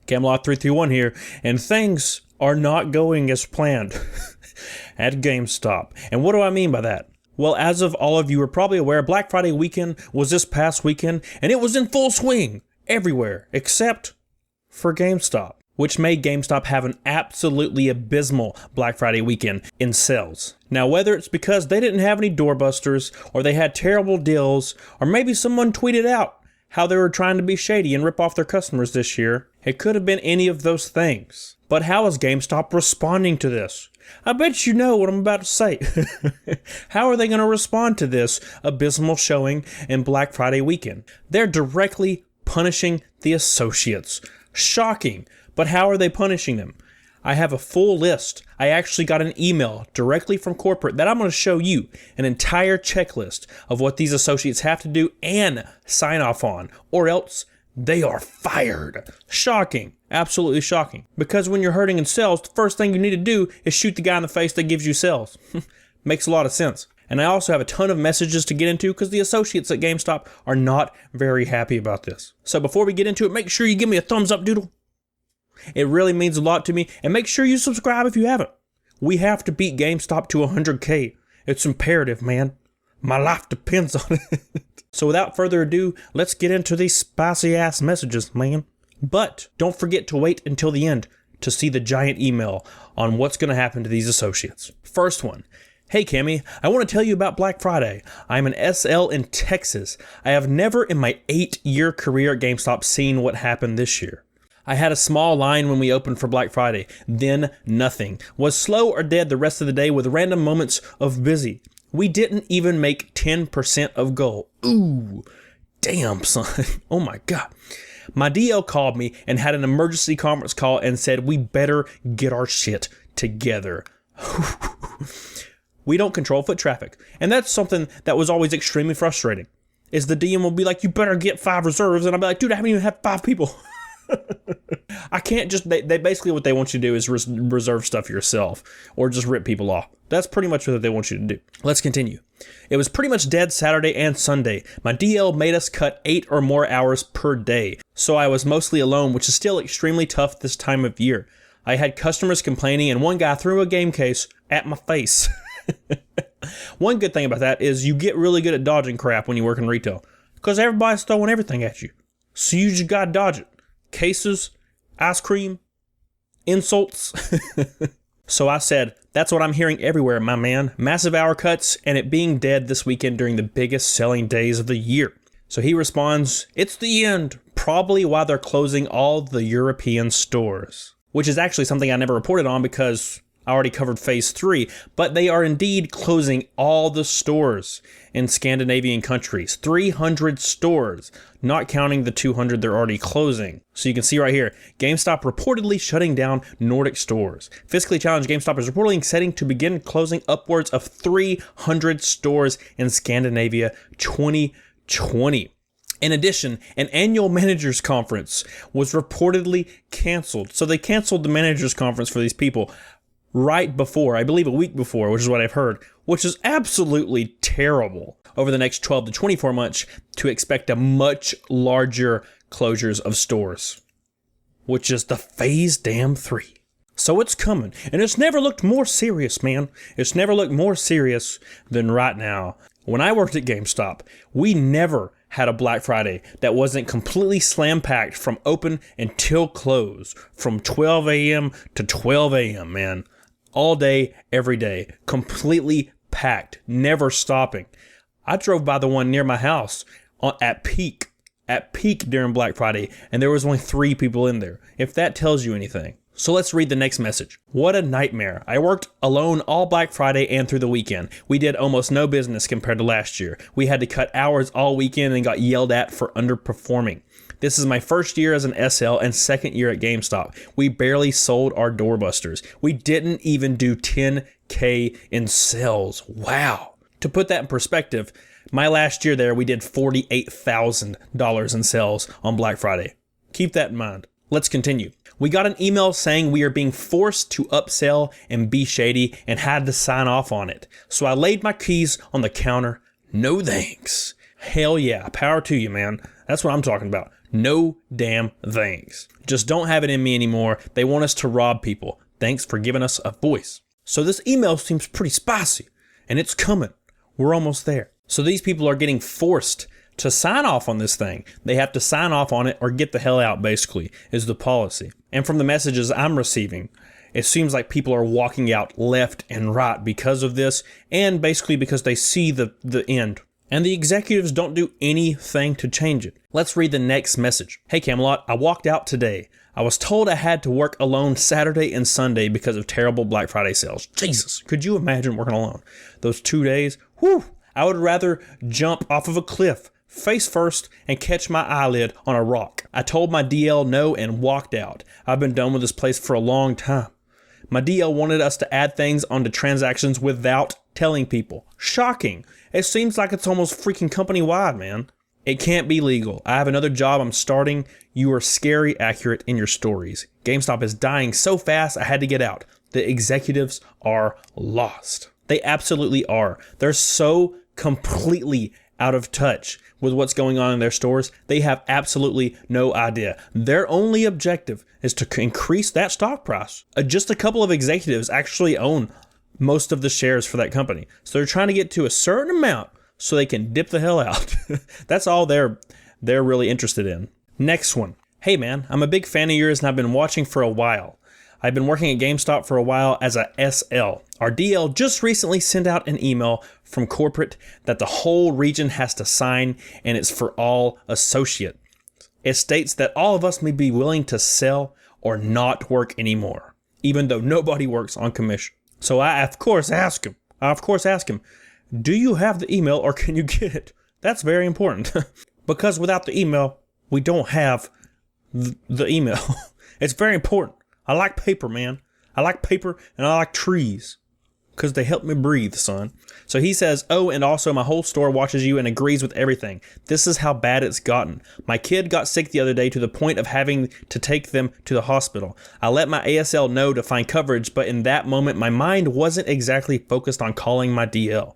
Camelot331 here, and things are not going as planned at GameStop. And what do I mean by that? Well, as of all of you are probably aware, Black Friday weekend was this past weekend, and it was in full swing everywhere, except for GameStop, which made GameStop have an absolutely abysmal Black Friday weekend in sales. Now, whether it's because they didn't have any doorbusters, or they had terrible deals, or maybe someone tweeted out how they were trying to be shady and rip off their customers this year, it could have been any of those things. But how is GameStop responding to this? I bet you know what I'm about to say. How are they going to respond to this abysmal showing in Black Friday weekend? They're directly punishing the associates. Shocking. But how are they punishing them? I have a full list. I actually got an email directly from corporate that I'm going to show you an entire checklist of what these associates have to do and sign off on, or else they are fired. Shocking. Absolutely shocking. Because when you're hurting in sales, the first thing you need to do is shoot the guy in the face that gives you sales. Makes a lot of sense. And I also have a ton of messages to get into because the associates at GameStop are not very happy about this. So before we get into it, make sure you give me a thumbs up, doodle. It really means a lot to me. And make sure you subscribe if you haven't. We have to beat GameStop to 100K. It's imperative, man. My life depends on it. So without further ado, let's get into these spicy ass messages, man. But don't forget to wait until the end to see the giant email on what's going to happen to these associates. First one. Hey Cammy, I want to tell you about Black Friday. I'm an SL in Texas. I have never in my 8-year career at GameStop seen what happened this year. I had a small line when we opened for Black Friday, then nothing. Was slow or dead the rest of the day with random moments of busy. We didn't even make 10% of goal. Ooh, damn son. Oh my God. My DL called me and had an emergency conference call and said we better get our shit together. We don't control foot traffic. And that's something that was always extremely frustrating. Is the DM will be like, you better get 5 reserves. And I'll be like, dude, I haven't even had 5 people. I can't just, they basically what they want you to do is reserve stuff yourself or just rip people off. That's pretty much what they want you to do. Let's continue. It was pretty much dead Saturday and Sunday. My DL made us cut 8 or more hours per day. So I was mostly alone, which is still extremely tough this time of year. I had customers complaining and one guy threw a game case at my face. One good thing about that is you get really good at dodging crap when you work in retail because everybody's throwing everything at you. So you just gotta dodge it. Cases, ice cream, insults. So I said, that's what I'm hearing everywhere, my man. Massive hour cuts and it being dead this weekend during the biggest selling days of the year. So he responds, it's the end. Probably why they're closing all the European stores. Which is actually something I never reported on because I already covered phase 3. But they are indeed closing all the stores in Scandinavian countries. 300 stores, not counting the 200 they're already closing. So you can see right here, GameStop reportedly shutting down Nordic stores. Fiscally challenged GameStop is reportedly setting to begin closing upwards of 300 stores in Scandinavia 2020. In addition, an annual managers conference was reportedly canceled. So they canceled the managers conference for these people right before, I believe a week before, which is what I've heard, which is absolutely terrible. Over the next 12 to 24 months to expect a much larger closures of stores, which is the phase damn 3. So it's coming, and it's never looked more serious, man. It's never looked more serious than right now. When I worked at GameStop, we never had a Black Friday that wasn't completely slam-packed from open until close, from 12 a.m. to 12 a.m., man. All day, every day, completely packed, never stopping. I drove by the one near my house at peak during Black Friday, and there was only 3 people in there, if that tells you anything. So let's read the next message. What a nightmare. I worked alone all Black Friday and through the weekend. We did almost no business compared to last year. We had to cut hours all weekend and got yelled at for underperforming. This is my first year as an SL and second year at GameStop. We barely sold our doorbusters. We didn't even do 10K in sales. Wow. To put that in perspective, my last year there, we did $48,000 in sales on Black Friday. Keep that in mind. Let's continue. We got an email saying we are being forced to upsell and be shady and had to sign off on it. So I laid my keys on the counter. No thanks. Hell yeah. Power to you, man. That's what I'm talking about. No damn thanks. Just don't have it in me anymore. They want us to rob people. Thanks for giving us a voice. So this email seems pretty spicy, and it's coming. We're almost there. So these people are getting forced to sign off on this thing. They have to sign off on it or get the hell out, basically, is the policy. And from the messages I'm receiving, it seems like people are walking out left and right because of this, and basically because they see the end. And the executives don't do anything to change it. Let's read the next message. Hey Camelot, I walked out today. I was told I had to work alone Saturday and Sunday because of terrible Black Friday sales. Jesus, could you imagine working alone? Those 2 days, whew, I would rather jump off of a cliff, face first, and catch my eyelid on a rock. I told my DL no and walked out. I've been done with this place for a long time. My DL wanted us to add things onto transactions without telling people. Shocking. It seems like it's almost freaking company-wide, man. It can't be legal. I have another job I'm starting. You are scary accurate in your stories. GameStop is dying so fast I had to get out. The executives are lost. They absolutely are. They're so completely out of touch with what's going on in their stores. They have absolutely no idea. Their only objective is to increase that stock price. Just a couple of executives actually own most of the shares for that company. So they're trying to get to a certain amount so they can dip the hell out. That's all they're really interested in. Next one. Hey man, I'm a big fan of yours and I've been watching for a while. I've been working at GameStop for a while as a SL. Our DL just recently sent out an email from corporate that the whole region has to sign, and it's for all associate. It states that all of us may be willing to sell or not work anymore, even though nobody works on commission. So I of course ask him, do you have the email or can you get it? That's very important because without the email, we don't have the email. It's very important. I like paper, man. I like paper and I like trees because they help me breathe, son. So he says, oh, and also my whole store watches you and agrees with everything. This is how bad it's gotten. My kid got sick the other day to the point of having to take them to the hospital. I let my ASL know to find coverage, but in that moment, my mind wasn't exactly focused on calling my DL.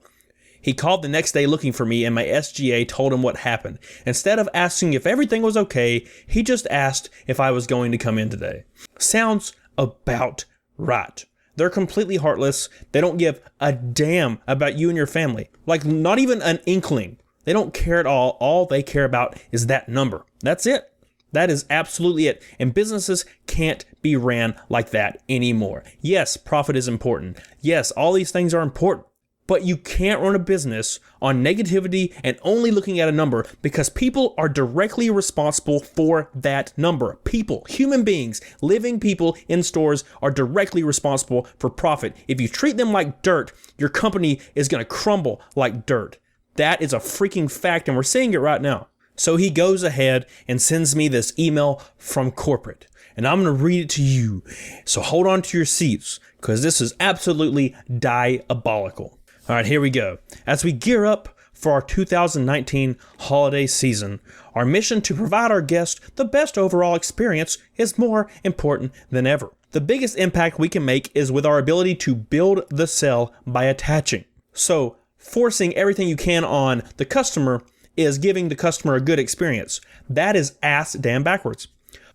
He called the next day looking for me and my SGA told him what happened. Instead of asking if everything was okay, he just asked if I was going to come in today. Sounds about right. They're completely heartless. They don't give a damn about you and your family. Like not even an inkling. They don't care at all. All they care about is that number. That's it. That is absolutely it. And businesses can't be ran like that anymore. Yes, profit is important. Yes, all these things are important. But you can't run a business on negativity and only looking at a number because people are directly responsible for that number. People, human beings, living people in stores are directly responsible for profit. If you treat them like dirt, your company is going to crumble like dirt. That is a freaking fact, and we're seeing it right now. So he goes ahead and sends me this email from corporate, and I'm going to read it to you. So hold on to your seats because this is absolutely diabolical. All right, here we go. As we gear up for our 2019 holiday season, our mission to provide our guests the best overall experience is more important than ever. The biggest impact we can make is with our ability to build the sell by attaching. So, forcing everything you can on the customer is giving the customer a good experience. That is ass damn backwards.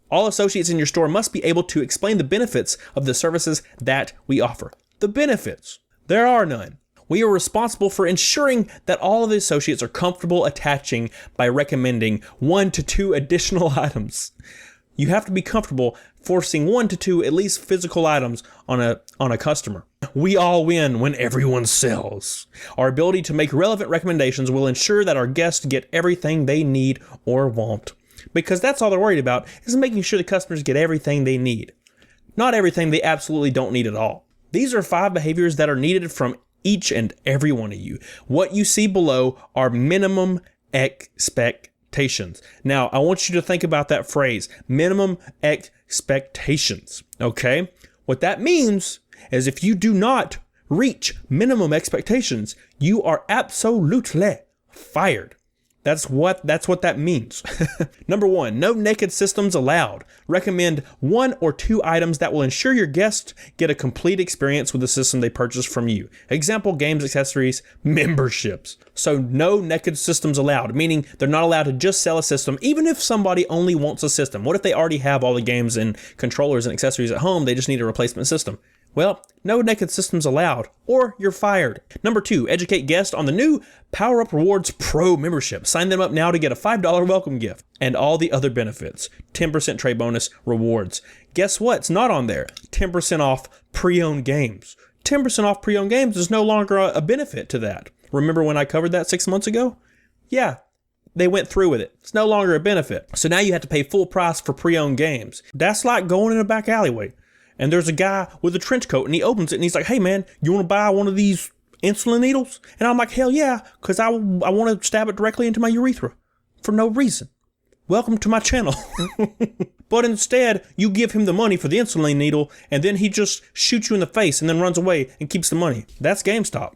All associates in your store must be able to explain the benefits of the services that we offer. The benefits. There are none. We are responsible for ensuring that all of the associates are comfortable attaching by recommending 1 to 2 additional items. You have to be comfortable forcing 1 to 2 at least physical items on a customer. We all win when everyone sells. Our ability to make relevant recommendations will ensure that our guests get everything they need or want. Because that's all they're worried about is making sure the customers get everything they need. Not everything they absolutely don't need at all. These are 5 behaviors that are needed from each and every one of you. What you see below are minimum expectations. Now, I want you to think about that phrase, minimum expectations, okay? What that means is if you do not reach minimum expectations, you are absolutely fired. That's what that means. Number 1, no naked systems allowed. Recommend 1 or 2 items that will ensure your guests get a complete experience with the system they purchase from you. Example, games, accessories, memberships. So no naked systems allowed, meaning they're not allowed to just sell a system, even if somebody only wants a system. What if they already have all the games and controllers and accessories at home? They just need a replacement system. Well, no naked systems allowed, or you're fired. Number 2, educate guests on the new Power Up Rewards Pro membership. Sign them up now to get a $5 welcome gift and all the other benefits. 10% trade bonus rewards. Guess what's not on there? 10% off pre-owned games. 10% off pre-owned games is no longer a benefit to that. Remember when I covered that 6 months ago? Yeah, they went through with it. It's no longer a benefit. So now you have to pay full price for pre-owned games. That's like going in a back alleyway. And there's a guy with a trench coat and he opens it and he's like, hey man, you want to buy one of these insulin needles? And I'm like, hell yeah, because I want to stab it directly into my urethra for no reason. Welcome to my channel. But instead, you give him the money for the insulin needle and then he just shoots you in the face and then runs away and keeps the money. That's GameStop.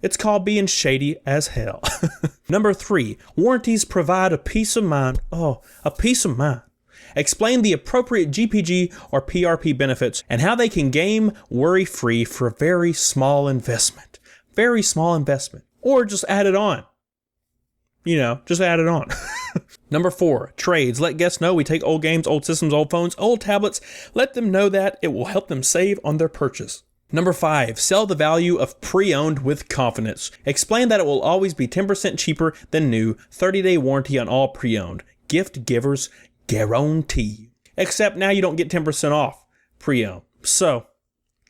It's called being shady as hell. Number 3, warranties provide a peace of mind. Oh, a peace of mind. Explain the appropriate GPG or PRP benefits and how they can game worry-free for a very small investment. Very small investment. Or just add it on. Just add it on. Number 4, trades. Let guests know we take old games, old systems, old phones, old tablets. Let them know that it will help them save on their purchase. Number 5, sell the value of pre-owned with confidence. Explain that it will always be 10% cheaper than new. 30-day warranty on all pre-owned. Gift givers guarantee. Except now you don't get 10% off pre-owned. So,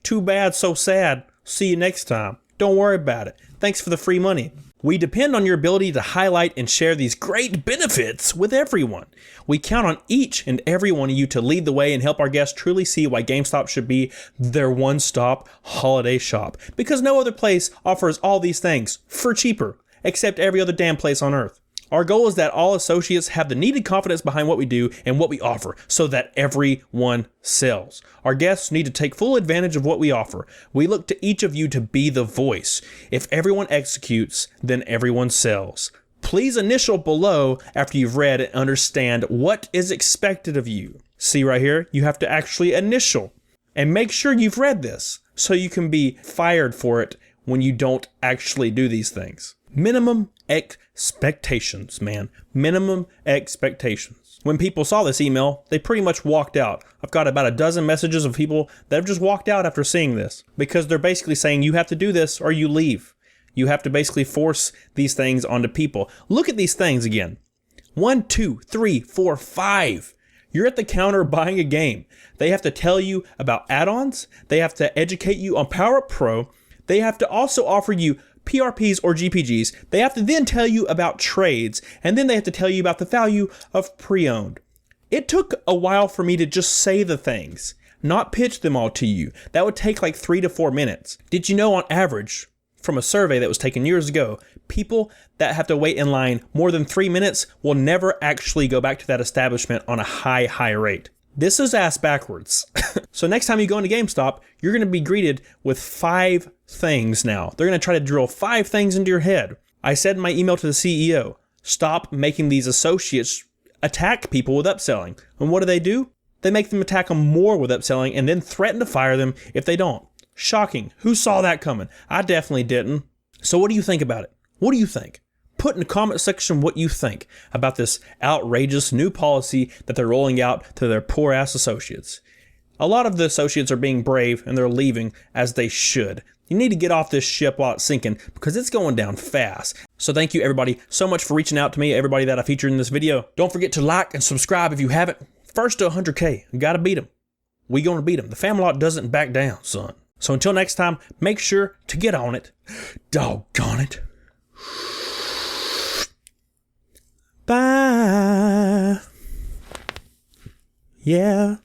too bad, so sad. See you next time. Don't worry about it. Thanks for the free money. We depend on your ability to highlight and share these great benefits with everyone. We count on each and every one of you to lead the way and help our guests truly see why GameStop should be their one-stop holiday shop. Because no other place offers all these things for cheaper, except every other damn place on earth. Our goal is that all associates have the needed confidence behind what we do and what we offer so that everyone sells. Our guests need to take full advantage of what we offer. We look to each of you to be the voice. If everyone executes, then everyone sells. Please initial below after you've read and understand what is expected of you. See right here, you have to actually initial and make sure you've read this so you can be fired for it when you don't actually do these things. Minimum expectations, man. Minimum expectations. When people saw this email, they pretty much walked out. I've got about a dozen messages of people that have just walked out after seeing this because they're basically saying you have to do this or you leave. You have to basically force these things onto people. Look at these things again. 1, 2, 3, 4, 5. You're at the counter buying a game. They have to tell you about add-ons. They have to educate you on Power Up Pro. They have to also offer you PRPs or GPGs. They have to then tell you about trades, and then they have to tell you about the value of pre-owned. It took a while for me to just say the things, not pitch them all to you. That would take like 3 to 4 minutes. Did you know on average, from a survey that was taken years ago, people that have to wait in line more than 3 minutes will never actually go back to that establishment on a high rate. This is ass backwards. So next time you go into GameStop, you're going to be greeted with 5 things now. They're going to try to drill 5 things into your head. I said in my email to the CEO, stop making these associates attack people with upselling. And what do? They make them attack them more with upselling and then threaten to fire them if they don't. Shocking. Who saw that coming? I definitely didn't. So what do you think about it? What do you think? Put in the comment section what you think about this outrageous new policy that they're rolling out to their poor ass associates. A lot of the associates are being brave and they're leaving as they should. You need to get off this ship while it's sinking because it's going down fast. So thank you everybody so much for reaching out to me, everybody that I featured in this video. Don't forget to like and subscribe if you haven't. First to 100K, you gotta beat them. We gonna beat them. The Familot doesn't back down, son. So until next time, make sure to get on it. Doggone it. Bye. Yeah.